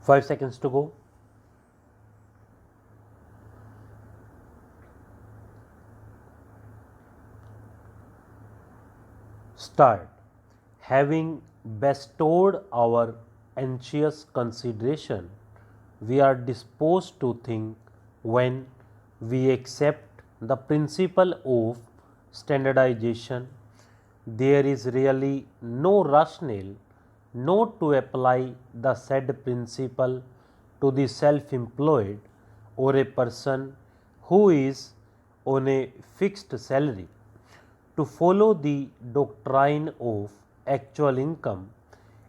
5 seconds to go. Start. Having bestowed our anxious consideration, we are disposed to think when we accept the principle of standardization, there is really no rationale not to apply the said principle to the self-employed or a person who is on a fixed salary. To follow the doctrine of actual income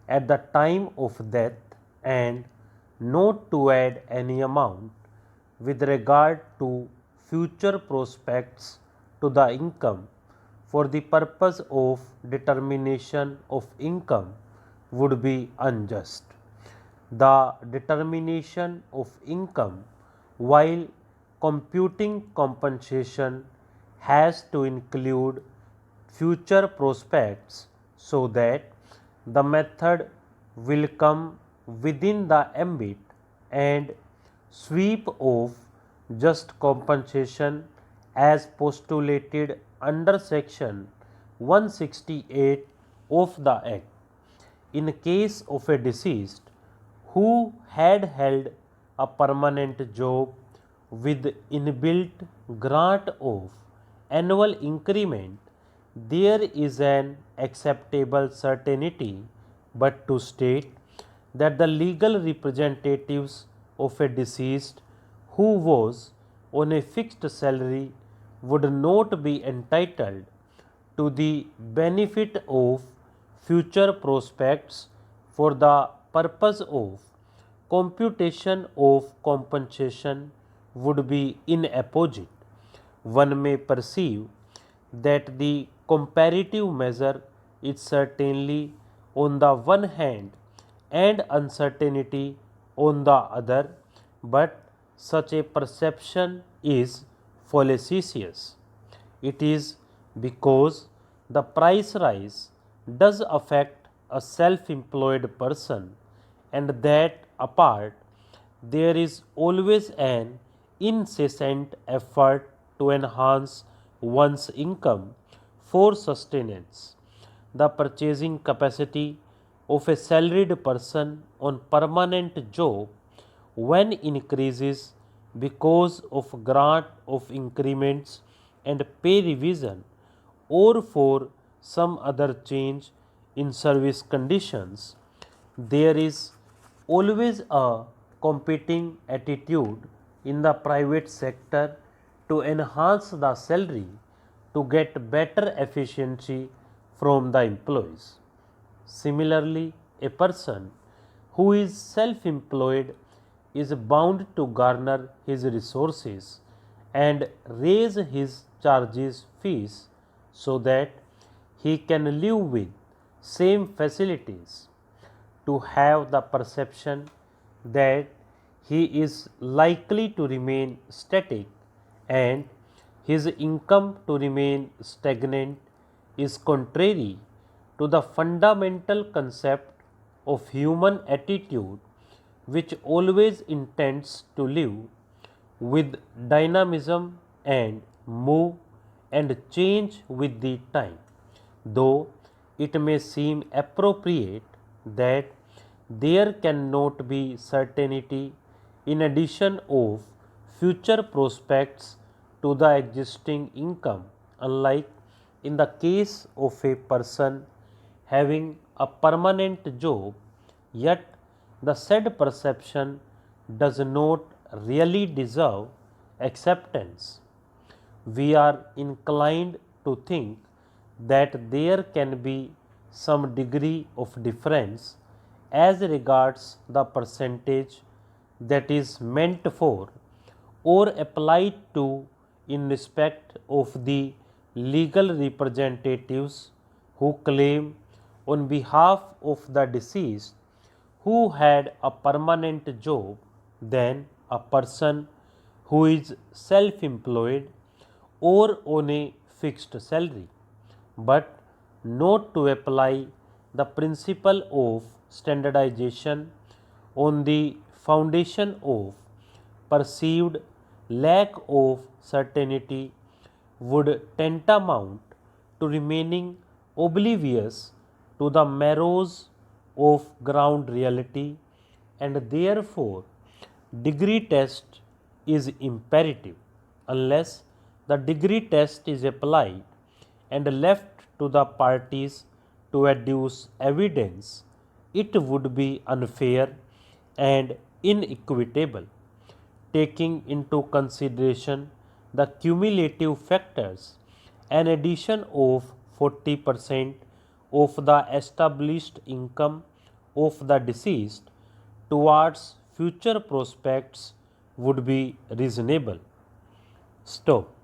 at the time of death and not to add any amount with regard to future prospects to the income for the purpose of determination of income would be unjust. The determination of income while computing compensation has to include future prospects so that the method will come within the ambit and sweep of just compensation as postulated under section 168 of the Act. In case of a deceased who had held a permanent job with inbuilt grant of annual increment, there is an acceptable certainty but to state that the legal representatives of a deceased who was on a fixed salary would not be entitled to the benefit of future prospects for the purpose of computation of compensation would be inapposite. One may perceive that the comparative measure is certainly on the one hand and uncertainty on the other, but such a perception is fallacious. It is because the price rise does affect a self-employed person, and that apart, there is always an incessant effort to enhance one's income for sustenance. The purchasing capacity of a salaried person on permanent job when increases because of grant of increments and pay revision or for some other change in service conditions, there is always a competing attitude in the private sector to enhance the salary to get better efficiency from the employees. Similarly, a person who is self-employed is bound to garner his resources and raise his charges fees so that he can live with same facilities. To have the perception that he is likely to remain static and his income to remain stagnant is contrary to the fundamental concept of human attitude, which always intends to live with dynamism and move and change with the time. Though it may seem appropriate that there cannot be certainty in addition of future prospects to the existing income, unlike in the case of a person having a permanent job, yet the said perception does not really deserve acceptance. We are inclined to think that there can be some degree of difference as regards the percentage that is meant for or applied to in respect of the legal representatives who claim on behalf of the deceased who had a permanent job than a person who is self-employed or on a fixed salary, but not to apply the principle of standardization on the foundation of perceived lack of certainty would tantamount to remaining oblivious to the marrows of ground reality, and therefore degree test is imperative. Unless the degree test is applied and left to the parties to adduce evidence, it would be unfair and inequitable, taking into consideration the cumulative factors. An addition of 40% of the established income of the deceased towards future prospects would be reasonable. Stop.